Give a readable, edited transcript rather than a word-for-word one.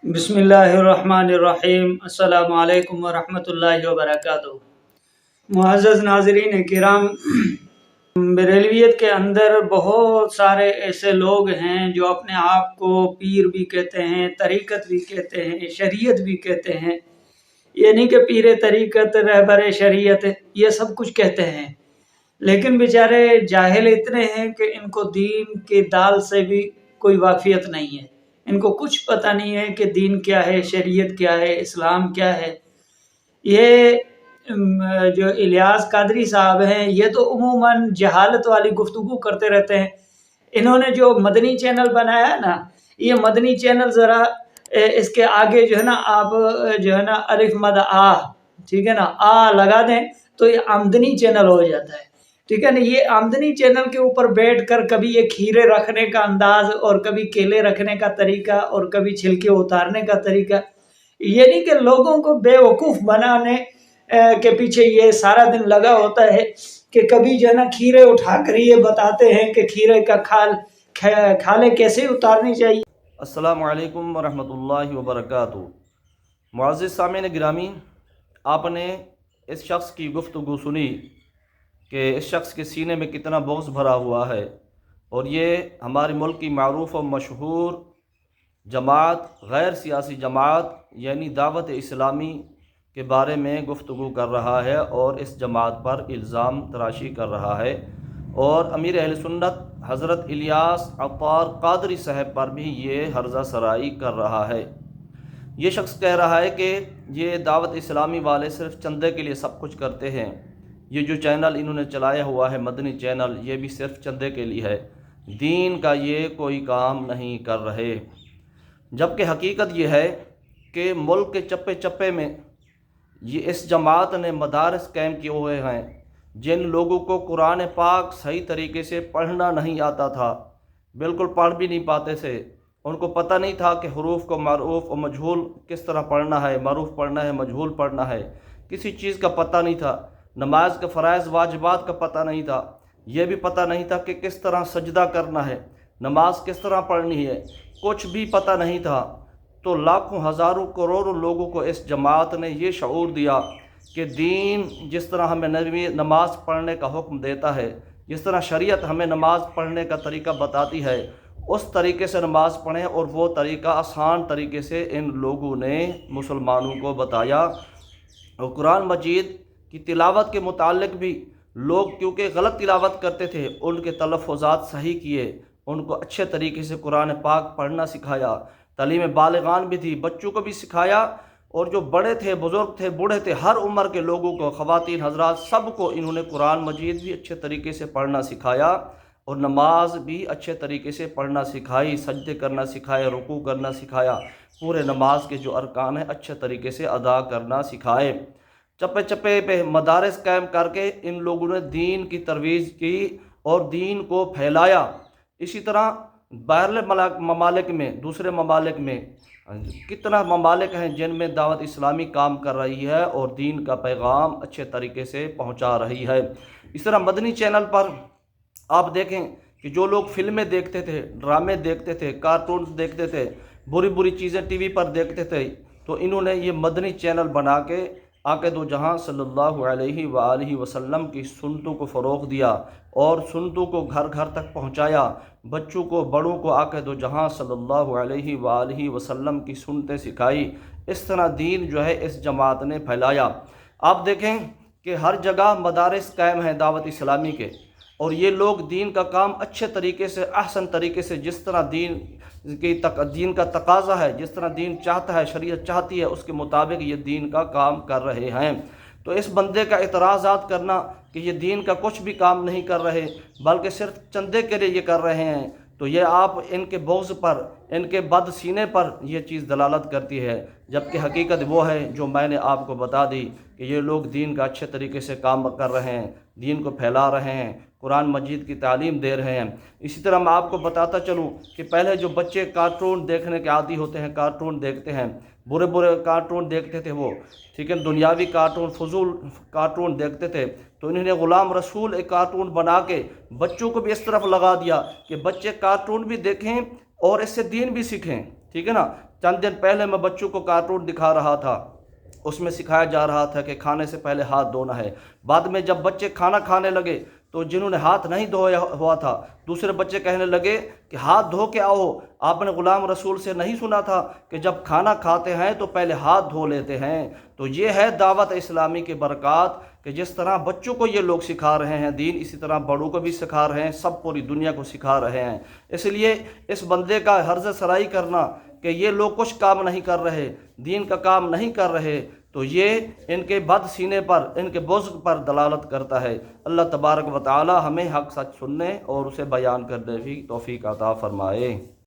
بسم اللہ الرحمن الرحیم۔ السلام علیکم ورحمۃ اللہ وبرکاتہ۔ معزز ناظرین کرام، بریلویت کے اندر بہت سارے ایسے لوگ ہیں جو اپنے آپ کو پیر بھی کہتے ہیں، طریقت بھی کہتے ہیں، شریعت بھی کہتے ہیں۔ یہ نہیں کہ پیر طریقت، رہبر شریعت یہ سب کچھ کہتے ہیں، لیکن بیچارے جاہل اتنے ہیں کہ ان کو دین کی دال سے بھی کوئی واقفیت نہیں ہے۔ ان کو کچھ پتہ نہیں ہے کہ دین کیا ہے، شریعت کیا ہے، اسلام کیا ہے۔ یہ جو الیاس قادری صاحب ہیں، یہ تو عموماً جہالت والی گفتگو کرتے رہتے ہیں۔ انہوں نے جو مدنی چینل بنایا ہے نا، یہ مدنی چینل ذرا اس کے آگے جو ہے نا آپ جو ہے نا الف مد آ، ٹھیک ہے نا، آ لگا دیں تو یہ آمدنی چینل ہو جاتا ہے، ٹھیک ہے نا۔ یہ آمدنی چینل کے اوپر بیٹھ کر کبھی یہ کھیرے رکھنے کا انداز اور کبھی کیلے رکھنے کا طریقہ اور کبھی چھلکے اتارنے کا طریقہ، یہ نہیں کہ لوگوں کو بے وقوف بنانے کے پیچھے یہ سارا دن لگا ہوتا ہے کہ کبھی جو ہے نا کھیرے اٹھا کر یہ بتاتے ہیں کہ کھیرے کا کھالے کیسے اتارنی چاہیے۔ السلام علیکم ورحمۃ اللہ وبرکاتہ۔ معزز سامعین گرامی، آپ نے اس شخص کی گفتگو سنی کہ اس شخص کے سینے میں کتنا بغض بھرا ہوا ہے، اور یہ ہمارے ملک کی معروف و مشہور جماعت، غیر سیاسی جماعت یعنی دعوت اسلامی کے بارے میں گفتگو کر رہا ہے اور اس جماعت پر الزام تراشی کر رہا ہے، اور امیر اہل سنت حضرت الیاس عطار قادری صاحب پر بھی یہ ہرزہ سرائی کر رہا ہے۔ یہ شخص کہہ رہا ہے کہ یہ دعوت اسلامی والے صرف چندے کے لیے سب کچھ کرتے ہیں، یہ جو چینل انہوں نے چلایا ہوا ہے مدنی چینل، یہ بھی صرف چندے کے لیے ہے، دین کا یہ کوئی کام نہیں کر رہے۔ جبکہ حقیقت یہ ہے کہ ملک کے چپے چپے میں یہ اس جماعت نے مدارس قائم کیے ہوئے ہیں۔ جن لوگوں کو قرآن پاک صحیح طریقے سے پڑھنا نہیں آتا تھا، بالکل پڑھ بھی نہیں پاتے تھے، ان کو پتہ نہیں تھا کہ حروف کو معروف و مجہول کس طرح پڑھنا ہے، معروف پڑھنا ہے، مجہول پڑھنا ہے، کسی چیز کا پتہ نہیں تھا، نماز کے فرائض واجبات کا پتہ نہیں تھا، یہ بھی پتہ نہیں تھا کہ کس طرح سجدہ کرنا ہے، نماز کس طرح پڑھنی ہے، کچھ بھی پتہ نہیں تھا۔ تو لاکھوں ہزاروں کروڑوں لوگوں کو اس جماعت نے یہ شعور دیا کہ دین جس طرح ہمیں نماز پڑھنے کا حکم دیتا ہے، جس طرح شریعت ہمیں نماز پڑھنے کا طریقہ بتاتی ہے، اس طریقے سے نماز پڑھیں، اور وہ طریقہ آسان طریقے سے ان لوگوں نے مسلمانوں کو بتایا۔ اور قرآن مجید کی تلاوت کے متعلق بھی لوگ کیونکہ غلط تلاوت کرتے تھے، ان کے تلفظات صحیح کیے، ان کو اچھے طریقے سے قرآن پاک پڑھنا سکھایا، تعلیم بالغان بھی تھی، بچوں کو بھی سکھایا، اور جو بڑے تھے، بزرگ تھے، بوڑھے تھے، ہر عمر کے لوگوں کو، خواتین حضرات، سب کو انہوں نے قرآن مجید بھی اچھے طریقے سے پڑھنا سکھایا، اور نماز بھی اچھے طریقے سے پڑھنا سکھائی، سجدے کرنا سکھایا، رکوع کرنا سکھایا، پورے نماز کے جو ارکان ہیں اچھے طریقے سے ادا کرنا سکھائے۔ چپے چپے پہ مدارس قائم کر کے ان لوگوں نے دین کی ترویج کی اور دین کو پھیلایا۔ اسی طرح باہرلے ممالک میں، دوسرے ممالک میں کتنا ممالک ہیں جن میں دعوت اسلامی کام کر رہی ہے اور دین کا پیغام اچھے طریقے سے پہنچا رہی ہے۔ اس طرح مدنی چینل پر آپ دیکھیں کہ جو لوگ فلمیں دیکھتے تھے، ڈرامے دیکھتے تھے، کارٹونز دیکھتے تھے، بری بری چیزیں ٹی وی پر دیکھتے تھے، تو انہوں نے یہ مدنی چینل بنا کے آقا دو جہاں صلی اللہ علیہ وآلہ وسلم کی سنتوں کو فروغ دیا اور سنتوں کو گھر گھر تک پہنچایا، بچوں کو، بڑوں کو آقا دو جہاں صلی اللہ علیہ وآلہ وسلم کی سنتیں سکھائی۔ اس طرح دین جو ہے اس جماعت نے پھیلایا۔ آپ دیکھیں کہ ہر جگہ مدارس قائم ہیں دعوت اسلامی کے، اور یہ لوگ دین کا کام اچھے طریقے سے، احسن طریقے سے، جس طرح دین کا تقاضا ہے، جس طرح دین چاہتا ہے، شریعت چاہتی ہے، اس کے مطابق یہ دین کا کام کر رہے ہیں۔ تو اس بندے کا اعتراضات کرنا کہ یہ دین کا کچھ بھی کام نہیں کر رہے بلکہ صرف چندے کے لیے یہ کر رہے ہیں، تو یہ آپ ان کے بغض پر، ان کے بد سینے پر یہ چیز دلالت کرتی ہے، جبکہ حقیقت وہ ہے جو میں نے آپ کو بتا دی کہ یہ لوگ دین کا اچھے طریقے سے کام کر رہے ہیں، دین کو پھیلا رہے ہیں، قرآن مجید کی تعلیم دے رہے ہیں۔ اسی طرح میں آپ کو بتاتا چلوں کہ پہلے جو بچے کارٹون دیکھنے کے عادی ہوتے ہیں، کارٹون دیکھتے ہیں، برے برے کارٹون دیکھتے تھے وہ، ٹھیک ہے، دنیاوی کارٹون، فضول کارٹون دیکھتے تھے، تو انہوں نے غلام رسول ایک کارٹون بنا کے بچوں کو بھی اس طرف لگا دیا کہ بچے کارٹون بھی دیکھیں اور اس سے دین بھی سیکھیں، ٹھیک ہے نا۔ چند دن پہلے میں بچوں کو کارٹون دکھا رہا تھا، اس میں سکھایا جا رہا تھا کہ کھانے سے پہلے ہاتھ دھونا ہے۔ بعد میں جب بچے کھانا کھانے لگے تو جنہوں نے ہاتھ نہیں دھویا ہوا تھا، دوسرے بچے کہنے لگے کہ ہاتھ دھو کے آؤ، آپ نے غلام رسول سے نہیں سنا تھا کہ جب کھانا کھاتے ہیں تو پہلے ہاتھ دھو لیتے ہیں؟ تو یہ ہے دعوت اسلامی کے برکات کہ جس طرح بچوں کو یہ لوگ سکھا رہے ہیں دین، اسی طرح بڑوں کو بھی سکھا رہے ہیں، سب پوری دنیا کو سکھا رہے ہیں۔ اس لیے اس بندے کا حرز سرائی کرنا کہ یہ لوگ کچھ کام نہیں کر رہے، دین کا کام نہیں کر رہے، تو یہ ان کے بد سینے پر، ان کے بزرگ پر دلالت کرتا ہے۔ اللہ تبارک و تعالی ہمیں حق سچ سننے اور اسے بیان کرنے کی توفیق عطا فرمائے۔